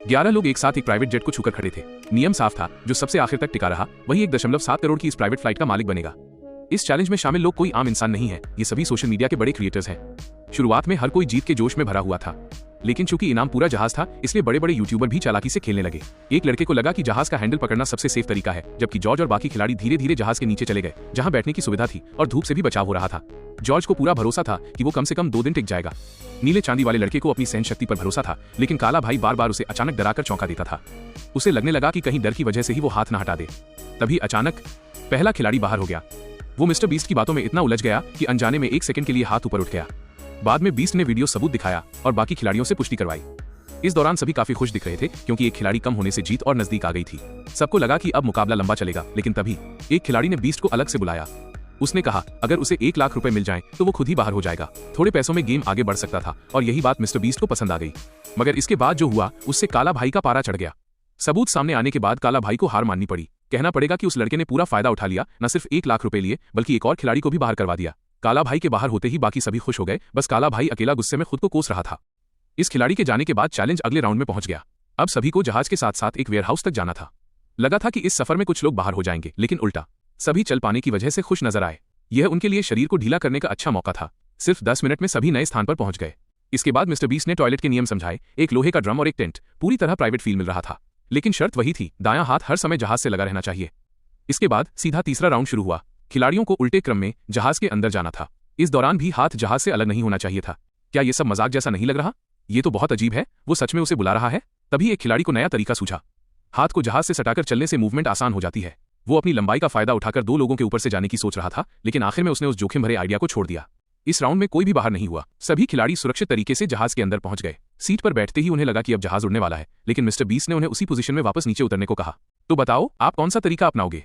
11 लोग एक साथ एक प्राइवेट जेट को छूकर खड़े थे। नियम साफ था, जो सबसे आखिर तक टिका रहा वही 1.7 करोड़ की इस प्राइवेट फ्लाइट का मालिक बनेगा। इस चैलेंज में शामिल लोग कोई आम इंसान नहीं है, ये सभी सोशल मीडिया के बड़े क्रिएटर्स हैं। शुरुआत में हर कोई जीत के जोश में भरा हुआ था, लेकिन चूंकि इनाम पूरा जहाज था, इसलिए बड़े बड़े यूट्यूबर भी चालाकी से खेलने लगे। एक लड़के को लगा कि जहाज का हैंडल पकड़ना सबसे सेफ तरीका है, जबकि जॉर्ज और बाकी खिलाड़ी धीरे धीरे जहाज के नीचे चले गए, जहां बैठने की सुविधा थी और धूप से भी बचाव हो रहा था। जॉर्ज को पूरा भरोसा था कि वो कम से कम 2 दिन टिक जाएगा। नीले चांदी वाले लड़के को अपनी सहन शक्ति पर भरोसा था, लेकिन काला भाई बार बार उसे अचानक डराकर चौंका देता था। उसे लगने लगा कि कहीं डर की वजह से ही वो हाथ न हटा दे। तभी अचानक पहला खिलाड़ी बाहर हो गया। वो मिस्टर बीस्ट की बातों में इतना उलझ गया कि अनजाने में 1 सेकंड के लिए हाथ ऊपर उठ गया। बाद में बीस्ट ने वीडियो सबूत दिखाया और बाकी खिलाड़ियों से पुष्टि करवाई। इस दौरान सभी काफी खुश दिख रहे थे, क्योंकि एक खिलाड़ी कम होने से जीत और नजदीक आ गई थी। सबको लगा कि अब मुकाबला लंबा चलेगा, लेकिन तभी एक खिलाड़ी ने बीस्ट को अलग से बुलाया। उसने कहा अगर उसे 1 लाख रुपए मिल जाएं, तो वो खुद ही बाहर हो जाएगा। थोड़े पैसों में गेम आगे बढ़ सकता था और यही बात मिस्टर बीस्ट को पसंद आ गई। मगर इसके बाद जो हुआ उससे काला भाई का पारा चढ़ गया। सबूत सामने आने के बाद काला भाई को हार माननी पड़ी। कहना पड़ेगा कि उस लड़के ने पूरा फायदा उठा लिया, न सिर्फ 1 लाख रुपए लिए, बल्कि एक और खिलाड़ी को भी बाहर करवा दिया। काला भाई के बाहर होते ही बाकी सभी खुश हो गए, बस काला भाई अकेला गुस्से में खुद को कोस रहा था। इस खिलाड़ी के जाने के बाद चैलेंज अगले राउंड में पहुंच गया। अब सभी को जहाज के साथ साथ एक वेयरहाउस तक जाना था। लगा था कि इस सफर में कुछ लोग बाहर हो जाएंगे, लेकिन उल्टा, सभी चल पाने की वजह से खुश नजर आए। यह उनके लिए शरीर को ढीला करने का अच्छा मौका था। सिर्फ 10 मिनट में सभी नए स्थान पर पहुंच गए। इसके बाद मिस्टर बीस्ट ने टॉयलेट के नियम समझाए। एक लोहे का ड्रम और एक टेंट, पूरी तरह प्राइवेट फील मिल रहा था, लेकिन शर्त वही थी, दायां हाथ हर समय जहाज से लगा रहना चाहिए। इसके बाद सीधा तीसरा राउंड शुरू हुआ। खिलाड़ियों को उल्टे क्रम में जहाज के अंदर जाना था। इस दौरान भी हाथ जहाज से अलग नहीं होना चाहिए था। क्या ये सब मजाक जैसा नहीं लग रहा? ये तो बहुत अजीब है। वो सच में उसे बुला रहा है? तभी एक खिलाड़ी को नया तरीका सूझा। हाथ को जहाज से सटाकर चलने से मूवमेंट आसान हो जाती है। वो अपनी लंबाई का फायदा उठाकर 2 लोगों के ऊपर से जाने की सोच रहा था, लेकिन आखिर में उसने उस जोखिम भरे आइडिया को छोड़ दिया। इस राउंड में कोई भी बाहर नहीं हुआ। सभी खिलाड़ी सुरक्षित तरीके से जहाज के अंदर पहुंच गए। सीट पर बैठते ही उन्हें लगा कि अब जहाज उड़ने वाला है, लेकिन मिस्टर बीस्ट ने उन्हें उसी पोजीशन में वापस नीचे उतरने को कहा। तो बताओ, आप कौन सा तरीका अपनाओगे?